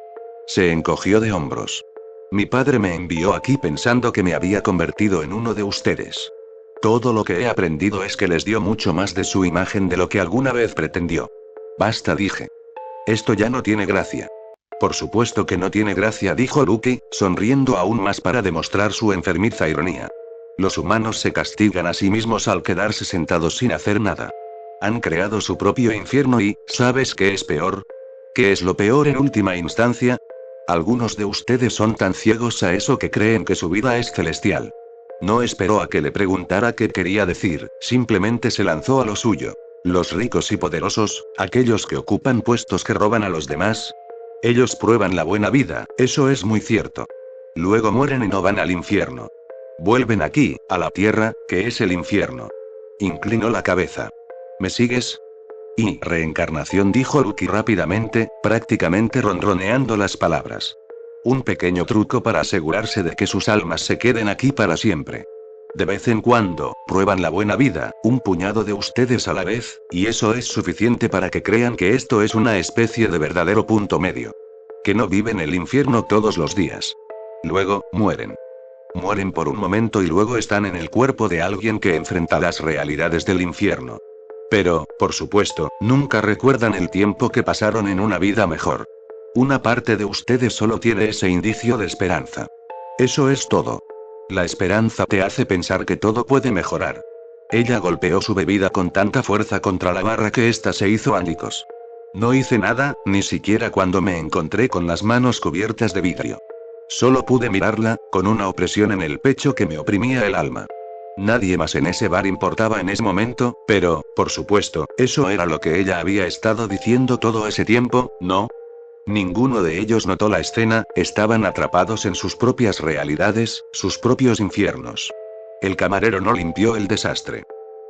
Se encogió de hombros. Mi padre me envió aquí pensando que me había convertido en uno de ustedes. Todo lo que he aprendido es que les dio mucho más de su imagen de lo que alguna vez pretendió. Basta, dije. Esto ya no tiene gracia. Por supuesto que no tiene gracia, dijo Lucky, sonriendo aún más para demostrar su enfermiza ironía. Los humanos se castigan a sí mismos al quedarse sentados sin hacer nada. Han creado su propio infierno y, ¿sabes qué es peor? ¿Qué es lo peor en última instancia? Algunos de ustedes son tan ciegos a eso que creen que su vida es celestial. No esperó a que le preguntara qué quería decir, simplemente se lanzó a lo suyo. Los ricos y poderosos, aquellos que ocupan puestos que roban a los demás. Ellos prueban la buena vida, eso es muy cierto. Luego mueren y no van al infierno. Vuelven aquí, a la tierra, que es el infierno. Inclinó la cabeza. ¿Me sigues? Y reencarnación, dijo Lucky rápidamente, prácticamente ronroneando las palabras. Un pequeño truco para asegurarse de que sus almas se queden aquí para siempre. De vez en cuando, prueban la buena vida, un puñado de ustedes a la vez, y eso es suficiente para que crean que esto es una especie de verdadero punto medio. Que no viven el infierno todos los días. Luego, mueren. Mueren por un momento y luego están en el cuerpo de alguien que enfrenta las realidades del infierno. Pero, por supuesto, nunca recuerdan el tiempo que pasaron en una vida mejor. Una parte de ustedes solo tiene ese indicio de esperanza. Eso es todo. La esperanza te hace pensar que todo puede mejorar. Ella golpeó su bebida con tanta fuerza contra la barra que ésta se hizo añicos. No hice nada, ni siquiera cuando me encontré con las manos cubiertas de vidrio. Solo pude mirarla, con una opresión en el pecho que me oprimía el alma. Nadie más en ese bar importaba en ese momento, pero, por supuesto, eso era lo que ella había estado diciendo todo ese tiempo, ¿no? Ninguno de ellos notó la escena, estaban atrapados en sus propias realidades, sus propios infiernos. El camarero no limpió el desastre.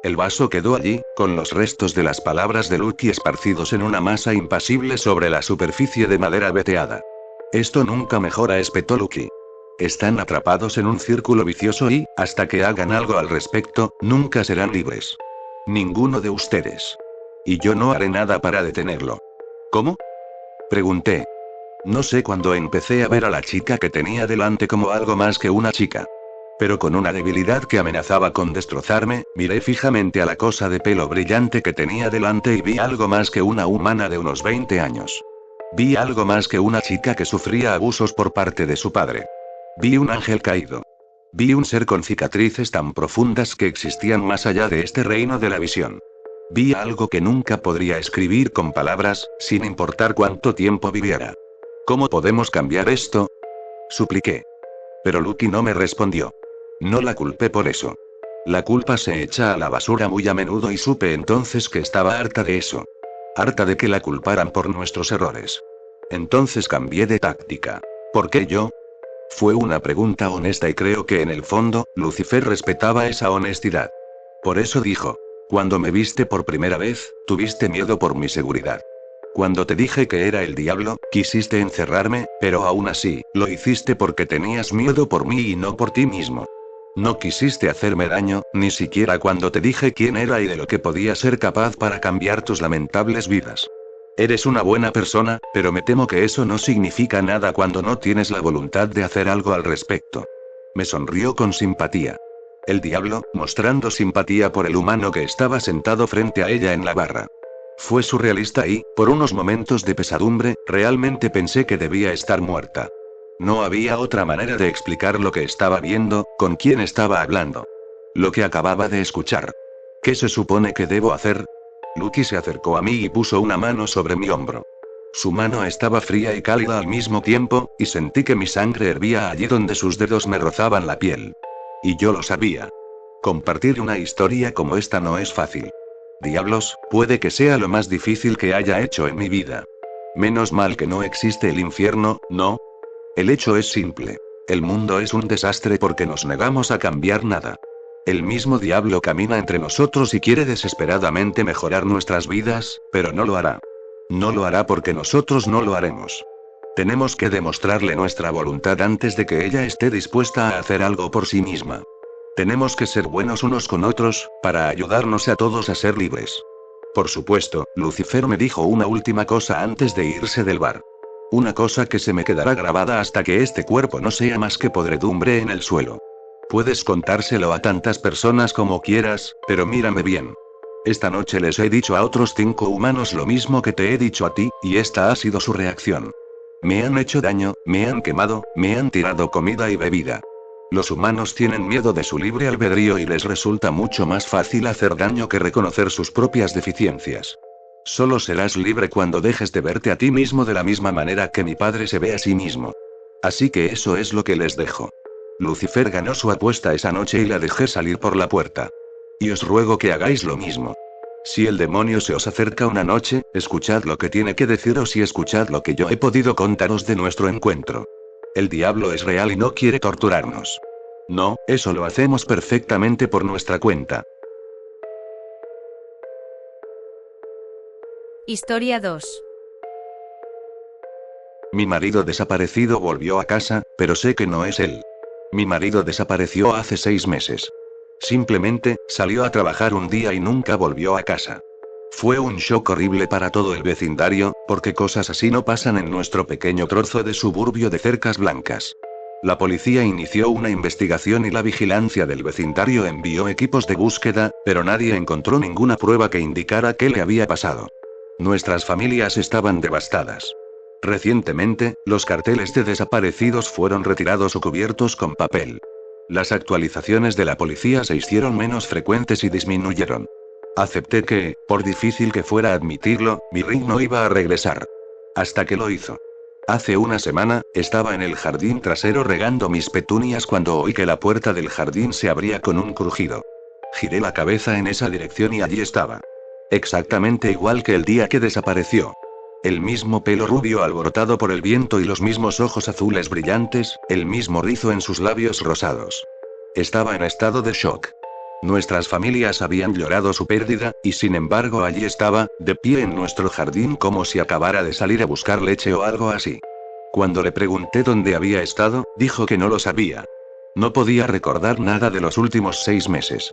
El vaso quedó allí, con los restos de las palabras de Lucky esparcidos en una masa impasible sobre la superficie de madera veteada. Esto nunca mejora, espetó Lucky. Están atrapados en un círculo vicioso y, hasta que hagan algo al respecto, nunca serán libres. Ninguno de ustedes. Y yo no haré nada para detenerlo. ¿Cómo? Pregunté. No sé, cuando empecé a ver a la chica que tenía delante como algo más que una chica. Pero con una debilidad que amenazaba con destrozarme, miré fijamente a la cosa de pelo brillante que tenía delante y vi algo más que una humana de unos 20 años. Vi algo más que una chica que sufría abusos por parte de su padre. Vi un ángel caído. Vi un ser con cicatrices tan profundas que existían más allá de este reino de la visión. Vi algo que nunca podría escribir con palabras, sin importar cuánto tiempo viviera. ¿Cómo podemos cambiar esto? Supliqué. Pero Lucky no me respondió. No la culpé por eso. La culpa se echa a la basura muy a menudo y supe entonces que estaba harta de eso. Harta de que la culparan por nuestros errores. Entonces cambié de táctica. ¿Por qué yo? Fue una pregunta honesta y creo que en el fondo, Lucifer respetaba esa honestidad. Por eso dijo. Cuando me viste por primera vez, tuviste miedo por mi seguridad. Cuando te dije que era el diablo, quisiste encerrarme, pero aún así, lo hiciste porque tenías miedo por mí y no por ti mismo. No quisiste hacerme daño, ni siquiera cuando te dije quién era y de lo que podía ser capaz para cambiar tus lamentables vidas. Eres una buena persona, pero me temo que eso no significa nada cuando no tienes la voluntad de hacer algo al respecto. Me sonrió con simpatía. El diablo, mostrando simpatía por el humano que estaba sentado frente a ella en la barra. Fue surrealista y, por unos momentos de pesadumbre, realmente pensé que debía estar muerta. No había otra manera de explicar lo que estaba viendo, con quién estaba hablando. Lo que acababa de escuchar. ¿Qué se supone que debo hacer? Lucky se acercó a mí y puso una mano sobre mi hombro. Su mano estaba fría y cálida al mismo tiempo, y sentí que mi sangre hervía allí donde sus dedos me rozaban la piel. Y yo lo sabía. Compartir una historia como esta no es fácil. Diablos, puede que sea lo más difícil que haya hecho en mi vida. Menos mal que no existe el infierno, ¿no? El hecho es simple. El mundo es un desastre porque nos negamos a cambiar nada. El mismo diablo camina entre nosotros y quiere desesperadamente mejorar nuestras vidas, pero no lo hará. No lo hará porque nosotros no lo haremos. Tenemos que demostrarle nuestra voluntad antes de que ella esté dispuesta a hacer algo por sí misma. Tenemos que ser buenos unos con otros, para ayudarnos a todos a ser libres. Por supuesto, Lucifer me dijo una última cosa antes de irse del bar. Una cosa que se me quedará grabada hasta que este cuerpo no sea más que podredumbre en el suelo. Puedes contárselo a tantas personas como quieras, pero mírame bien. Esta noche les he dicho a otros 5 humanos lo mismo que te he dicho a ti, y esta ha sido su reacción. Me han hecho daño, me han quemado, me han tirado comida y bebida. Los humanos tienen miedo de su libre albedrío y les resulta mucho más fácil hacer daño que reconocer sus propias deficiencias. Solo serás libre cuando dejes de verte a ti mismo de la misma manera que mi padre se ve a sí mismo. Así que eso es lo que les dejo. Lucifer ganó su apuesta esa noche y la dejé salir por la puerta. Y os ruego que hagáis lo mismo. Si el demonio se os acerca una noche, escuchad lo que tiene que deciros y escuchad lo que yo he podido contaros de nuestro encuentro. El diablo es real y no quiere torturarnos. No, eso lo hacemos perfectamente por nuestra cuenta. Historia 2. Mi marido desaparecido volvió a casa, pero sé que no es él. Mi marido desapareció hace 6 meses. Simplemente, salió a trabajar un día y nunca volvió a casa. Fue un shock horrible para todo el vecindario, porque cosas así no pasan en nuestro pequeño trozo de suburbio de cercas blancas. La policía inició una investigación y la vigilancia del vecindario envió equipos de búsqueda, pero nadie encontró ninguna prueba que indicara qué le había pasado. Nuestras familias estaban devastadas. Recientemente, los carteles de desaparecidos fueron retirados o cubiertos con papel. Las actualizaciones de la policía se hicieron menos frecuentes y disminuyeron. Acepté que, por difícil que fuera admitirlo, mi ring no iba a regresar. Hasta que lo hizo. Hace una semana, estaba en el jardín trasero regando mis petunias cuando oí que la puerta del jardín se abría con un crujido. Giré la cabeza en esa dirección y allí estaba. Exactamente igual que el día que desapareció. El mismo pelo rubio alborotado por el viento y los mismos ojos azules brillantes, el mismo rizo en sus labios rosados. Estaba en estado de shock. Nuestras familias habían llorado su pérdida, y sin embargo allí estaba, de pie en nuestro jardín como si acabara de salir a buscar leche o algo así. Cuando le pregunté dónde había estado, dijo que no lo sabía. No podía recordar nada de los últimos 6 meses.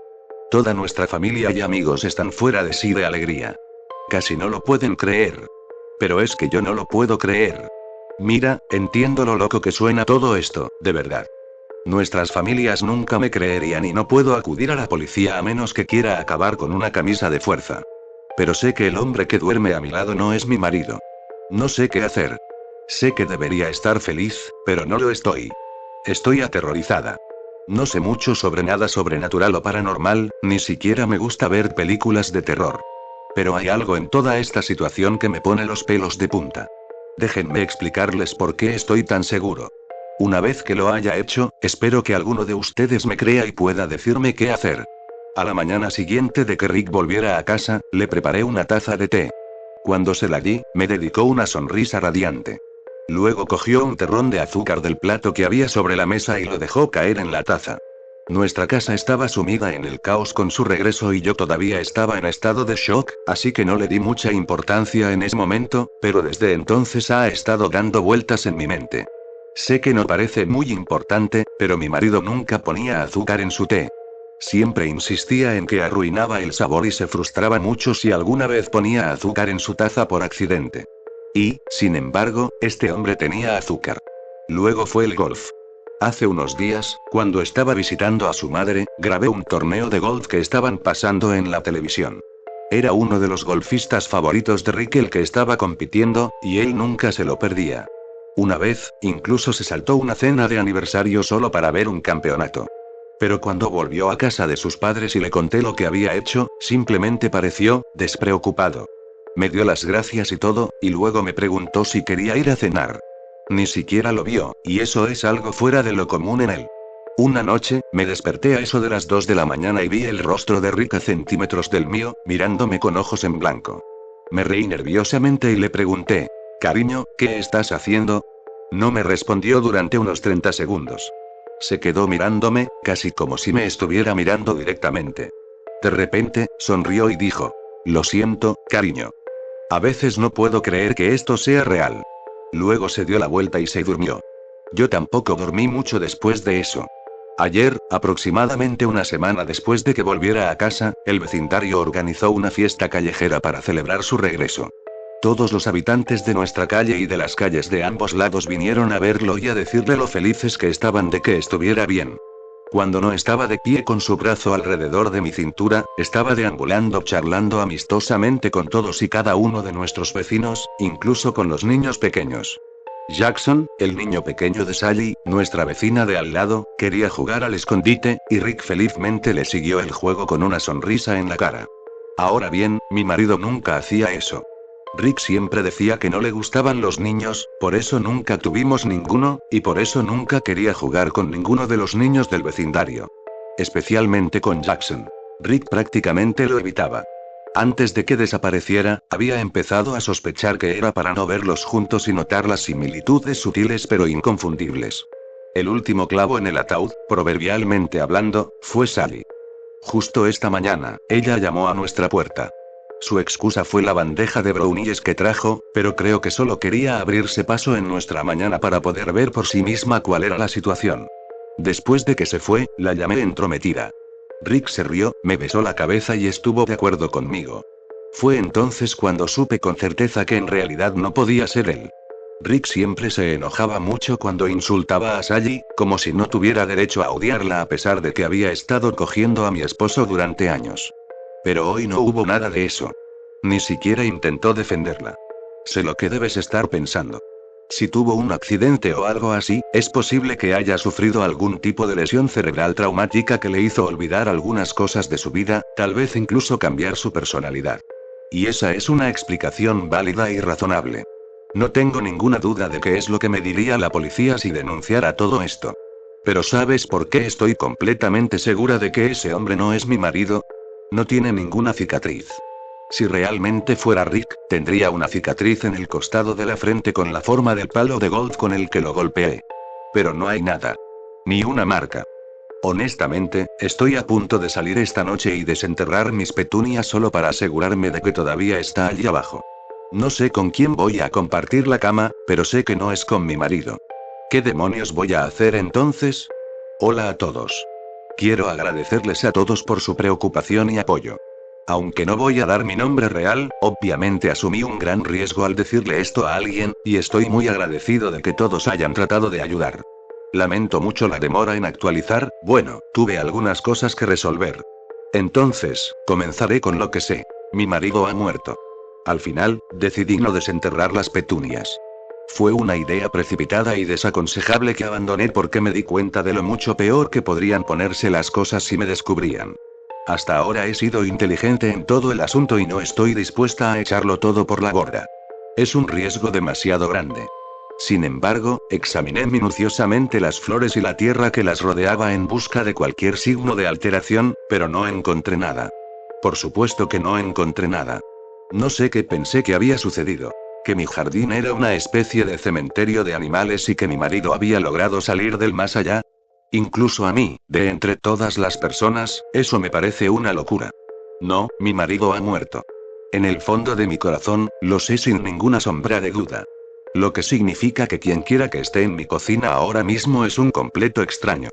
Toda nuestra familia y amigos están fuera de sí de alegría. Casi no lo pueden creer. Pero es que yo no lo puedo creer. Mira, entiendo lo loco que suena todo esto, de verdad. Nuestras familias nunca me creerían y no puedo acudir a la policía a menos que quiera acabar con una camisa de fuerza. Pero sé que el hombre que duerme a mi lado no es mi marido. No sé qué hacer. Sé que debería estar feliz, pero no lo estoy. Estoy aterrorizada. No sé mucho sobre nada sobrenatural o paranormal, ni siquiera me gusta ver películas de terror. Pero hay algo en toda esta situación que me pone los pelos de punta. Déjenme explicarles por qué estoy tan seguro. Una vez que lo haya hecho, espero que alguno de ustedes me crea y pueda decirme qué hacer. A la mañana siguiente de que Rick volviera a casa, le preparé una taza de té. Cuando se la di, me dedicó una sonrisa radiante. Luego cogió un terrón de azúcar del plato que había sobre la mesa y lo dejó caer en la taza. Nuestra casa estaba sumida en el caos con su regreso y yo todavía estaba en estado de shock, así que no le di mucha importancia en ese momento, pero desde entonces ha estado dando vueltas en mi mente. Sé que no parece muy importante, pero mi marido nunca ponía azúcar en su té. Siempre insistía en que arruinaba el sabor y se frustraba mucho si alguna vez ponía azúcar en su taza por accidente. Y, sin embargo, este hombre tenía azúcar. Luego fue el golf. Hace unos días, cuando estaba visitando a su madre, grabé un torneo de golf que estaban pasando en la televisión. Era uno de los golfistas favoritos de Rick el que estaba compitiendo, y él nunca se lo perdía. Una vez, incluso se saltó una cena de aniversario solo para ver un campeonato. Pero cuando volvió a casa de sus padres y le conté lo que había hecho, simplemente pareció despreocupado. Me dio las gracias y todo, y luego me preguntó si quería ir a cenar. Ni siquiera lo vio, y eso es algo fuera de lo común en él. Una noche, me desperté a eso de las 2 de la mañana y vi el rostro de Rick a centímetros del mío, mirándome con ojos en blanco. Me reí nerviosamente y le pregunté, cariño, ¿qué estás haciendo? No me respondió durante unos 30 segundos. Se quedó mirándome, casi como si me estuviera mirando directamente. De repente, sonrió y dijo, lo siento, cariño. A veces no puedo creer que esto sea real. Luego se dio la vuelta y se durmió. Yo tampoco dormí mucho después de eso. Ayer, aproximadamente una semana después de que volviera a casa, el vecindario organizó una fiesta callejera para celebrar su regreso. Todos los habitantes de nuestra calle y de las calles de ambos lados vinieron a verlo y a decirle lo felices que estaban de que estuviera bien. Cuando no estaba de pie con su brazo alrededor de mi cintura, estaba deambulando charlando amistosamente con todos y cada uno de nuestros vecinos, incluso con los niños pequeños. Jackson, el niño pequeño de Sally, nuestra vecina de al lado, quería jugar al escondite, y Rick felizmente le siguió el juego con una sonrisa en la cara. Ahora bien, mi marido nunca hacía eso. Rick siempre decía que no le gustaban los niños, por eso nunca tuvimos ninguno, y por eso nunca quería jugar con ninguno de los niños del vecindario. Especialmente con Jackson. Rick prácticamente lo evitaba. Antes de que desapareciera, había empezado a sospechar que era para no verlos juntos y notar las similitudes sutiles pero inconfundibles. El último clavo en el ataúd, proverbialmente hablando, fue Sally. Justo esta mañana, ella llamó a nuestra puerta. Su excusa fue la bandeja de brownies que trajo, pero creo que solo quería abrirse paso en nuestra mañana para poder ver por sí misma cuál era la situación. Después de que se fue, la llamé entrometida. Rick se rió, me besó la cabeza y estuvo de acuerdo conmigo. Fue entonces cuando supe con certeza que en realidad no podía ser él. Rick siempre se enojaba mucho cuando insultaba a Sally, como si no tuviera derecho a odiarla a pesar de que había estado cogiendo a mi esposo durante años. Pero hoy no hubo nada de eso. Ni siquiera intentó defenderla. Sé lo que debes estar pensando. Si tuvo un accidente o algo así, es posible que haya sufrido algún tipo de lesión cerebral traumática que le hizo olvidar algunas cosas de su vida, tal vez incluso cambiar su personalidad. Y esa es una explicación válida y razonable. No tengo ninguna duda de que es lo que me diría la policía si denunciara todo esto. Pero ¿sabes por qué estoy completamente segura de que ese hombre no es mi marido? No tiene ninguna cicatriz. Si realmente fuera Rick, tendría una cicatriz en el costado de la frente con la forma del palo de golf con el que lo golpeé. Pero no hay nada. Ni una marca. Honestamente, estoy a punto de salir esta noche y desenterrar mis petunias solo para asegurarme de que todavía está allí abajo. No sé con quién voy a compartir la cama, pero sé que no es con mi marido. ¿Qué demonios voy a hacer entonces? Hola a todos. Quiero agradecerles a todos por su preocupación y apoyo. Aunque no voy a dar mi nombre real, obviamente asumí un gran riesgo al decirle esto a alguien, y estoy muy agradecido de que todos hayan tratado de ayudar. Lamento mucho la demora en actualizar, bueno, tuve algunas cosas que resolver. Entonces, comenzaré con lo que sé. Mi marido ha muerto. Al final, decidí no desenterrar las petunias. Fue una idea precipitada y desaconsejable que abandoné porque me di cuenta de lo mucho peor que podrían ponerse las cosas si me descubrían. Hasta ahora he sido inteligente en todo el asunto y no estoy dispuesta a echarlo todo por la borda. Es un riesgo demasiado grande. Sin embargo, examiné minuciosamente las flores y la tierra que las rodeaba en busca de cualquier signo de alteración, pero no encontré nada. Por supuesto que no encontré nada. No sé qué pensé que había sucedido. Que mi jardín era una especie de cementerio de animales y que mi marido había logrado salir del más allá. Incluso a mí, de entre todas las personas, eso me parece una locura. No, mi marido ha muerto. En el fondo de mi corazón, lo sé sin ninguna sombra de duda. Lo que significa que quien quiera que esté en mi cocina ahora mismo es un completo extraño.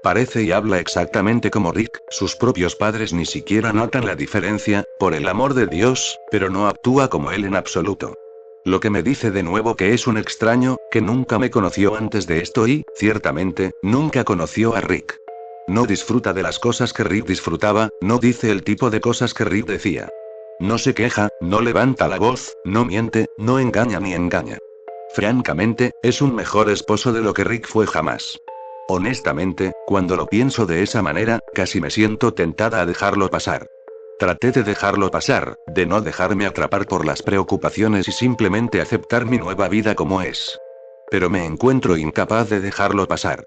Parece y habla exactamente como Rick, sus propios padres ni siquiera notan la diferencia, por el amor de Dios, pero no actúa como él en absoluto. Lo que me dice de nuevo que es un extraño, que nunca me conoció antes de esto y, ciertamente, nunca conoció a Rick. No disfruta de las cosas que Rick disfrutaba, no dice el tipo de cosas que Rick decía. No se queja, no levanta la voz, no miente, no engaña ni engaña. Francamente, es un mejor esposo de lo que Rick fue jamás. Honestamente, cuando lo pienso de esa manera, casi me siento tentada a dejarlo pasar. Traté de dejarlo pasar, de no dejarme atrapar por las preocupaciones y simplemente aceptar mi nueva vida como es. Pero me encuentro incapaz de dejarlo pasar.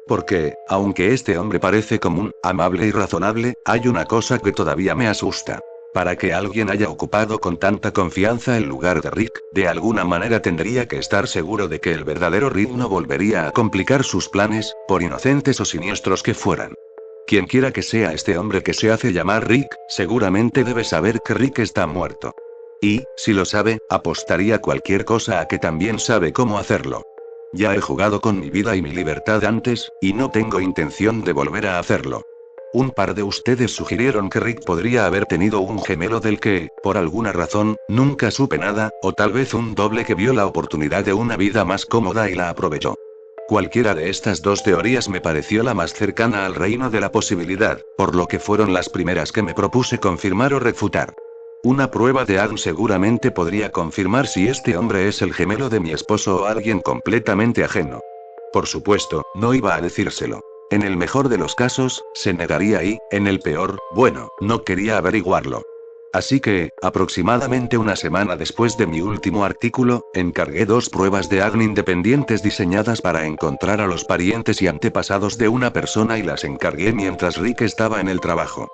Porque, aunque este hombre parece común, amable y razonable, hay una cosa que todavía me asusta. Para que alguien haya ocupado con tanta confianza el lugar de Rick, de alguna manera tendría que estar seguro de que el verdadero Rick no volvería a complicar sus planes, por inocentes o siniestros que fueran. Quien quiera que sea este hombre que se hace llamar Rick, seguramente debe saber que Rick está muerto. Y, si lo sabe, apostaría cualquier cosa a que también sabe cómo hacerlo. Ya he jugado con mi vida y mi libertad antes, y no tengo intención de volver a hacerlo. Un par de ustedes sugirieron que Rick podría haber tenido un gemelo del que, por alguna razón, nunca supe nada, o tal vez un doble que vio la oportunidad de una vida más cómoda y la aprovechó. Cualquiera de estas dos teorías me pareció la más cercana al reino de la posibilidad, por lo que fueron las primeras que me propuse confirmar o refutar. Una prueba de ADN seguramente podría confirmar si este hombre es el gemelo de mi esposo o alguien completamente ajeno. Por supuesto, no iba a decírselo. En el mejor de los casos, se negaría y, en el peor, bueno, no quería averiguarlo. Así que, aproximadamente una semana después de mi último artículo, encargué 2 pruebas de ADN independientes diseñadas para encontrar a los parientes y antepasados de una persona y las encargué mientras Rick estaba en el trabajo.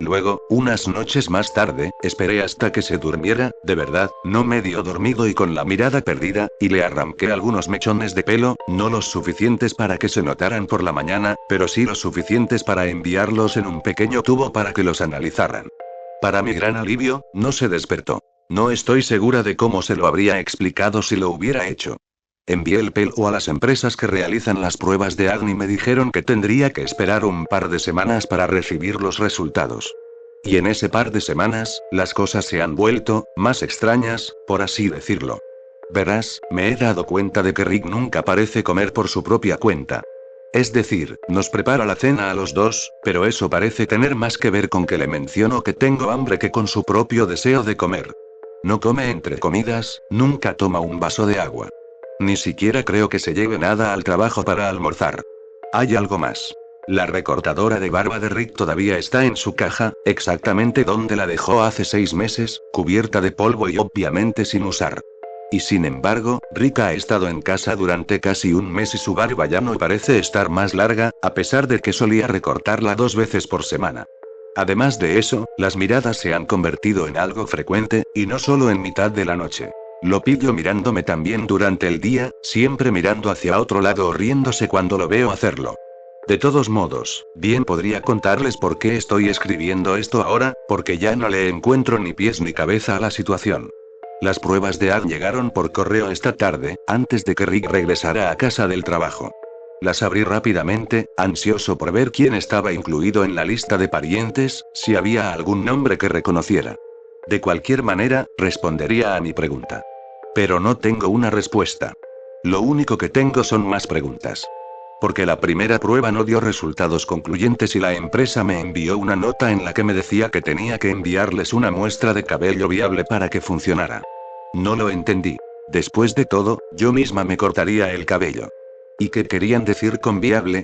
Luego, unas noches más tarde, esperé hasta que se durmiera, de verdad, no medio dormido y con la mirada perdida, y le arranqué algunos mechones de pelo, no los suficientes para que se notaran por la mañana, pero sí los suficientes para enviarlos en un pequeño tubo para que los analizaran. Para mi gran alivio, no se despertó. No estoy segura de cómo se lo habría explicado si lo hubiera hecho. Envié el pelo a las empresas que realizan las pruebas de ADN y me dijeron que tendría que esperar un par de semanas para recibir los resultados. Y en ese par de semanas, las cosas se han vuelto más extrañas, por así decirlo. Verás, me he dado cuenta de que Rick nunca parece comer por su propia cuenta. Es decir, nos prepara la cena a los dos, pero eso parece tener más que ver con que le menciono que tengo hambre que con su propio deseo de comer. No come entre comidas, nunca toma un vaso de agua. Ni siquiera creo que se lleve nada al trabajo para almorzar. Hay algo más. La recortadora de barba de Rick todavía está en su caja, exactamente donde la dejó hace 6 meses, cubierta de polvo y obviamente sin usar. Y sin embargo, Rick ha estado en casa durante casi un mes y su barba ya no parece estar más larga, a pesar de que solía recortarla 2 veces por semana. Además de eso, las miradas se han convertido en algo frecuente, y no solo en mitad de la noche. Lo pillo mirándome también durante el día, siempre mirando hacia otro lado o riéndose cuando lo veo hacerlo. De todos modos, bien podría contarles por qué estoy escribiendo esto ahora, porque ya no le encuentro ni pies ni cabeza a la situación. Las pruebas de ADN llegaron por correo esta tarde, antes de que Rick regresara a casa del trabajo. Las abrí rápidamente, ansioso por ver quién estaba incluido en la lista de parientes, si había algún nombre que reconociera. De cualquier manera, respondería a mi pregunta. Pero no tengo una respuesta. Lo único que tengo son más preguntas. Porque la primera prueba no dio resultados concluyentes y la empresa me envió una nota en la que me decía que tenía que enviarles una muestra de cabello viable para que funcionara. No lo entendí. Después de todo, yo misma me cortaría el cabello. ¿Y qué querían decir con viable?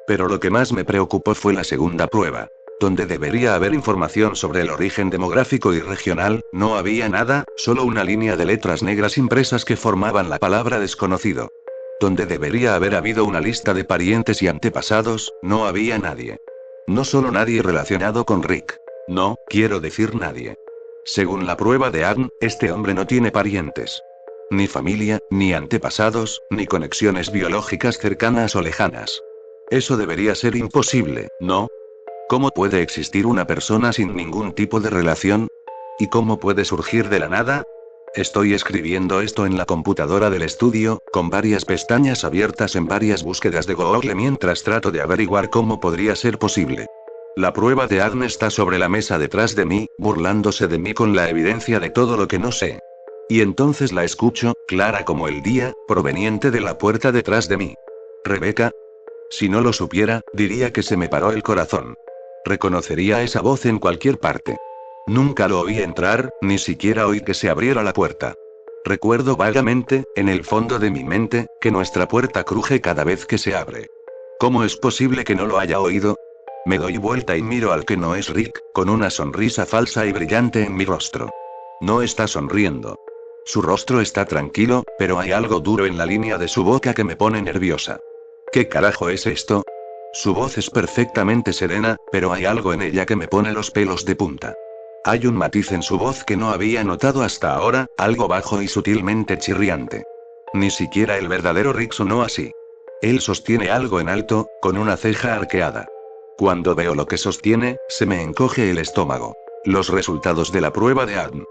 Pero lo que más me preocupó fue la segunda prueba. Donde debería haber información sobre el origen demográfico y regional, no había nada, solo una línea de letras negras impresas que formaban la palabra desconocido. Donde debería haber habido una lista de parientes y antepasados, no había nadie. No solo nadie relacionado con Rick. No, quiero decir nadie. Según la prueba de ADN, este hombre no tiene parientes. Ni familia, ni antepasados, ni conexiones biológicas cercanas o lejanas. Eso debería ser imposible, ¿no? ¿Cómo puede existir una persona sin ningún tipo de relación? ¿Y cómo puede surgir de la nada? Estoy escribiendo esto en la computadora del estudio, con varias pestañas abiertas en varias búsquedas de Google mientras trato de averiguar cómo podría ser posible. La prueba de ADN está sobre la mesa detrás de mí, burlándose de mí con la evidencia de todo lo que no sé. Y entonces la escucho, clara como el día, proveniente de la puerta detrás de mí. ¿Rebeca? Si no lo supiera, diría que se me paró el corazón. Reconocería esa voz en cualquier parte. Nunca lo oí entrar, ni siquiera oí que se abriera la puerta. Recuerdo vagamente, en el fondo de mi mente, que nuestra puerta cruje cada vez que se abre. ¿Cómo es posible que no lo haya oído? Me doy vuelta y miro al que no es Rick, con una sonrisa falsa y brillante en mi rostro. No está sonriendo. Su rostro está tranquilo, pero hay algo duro en la línea de su boca que me pone nerviosa. ¿Qué carajo es esto? Su voz es perfectamente serena, pero hay algo en ella que me pone los pelos de punta. Hay un matiz en su voz que no había notado hasta ahora, algo bajo y sutilmente chirriante. Ni siquiera el verdadero Rick sonó así. Él sostiene algo en alto, con una ceja arqueada. Cuando veo lo que sostiene, se me encoge el estómago. Los resultados de la prueba de ADN.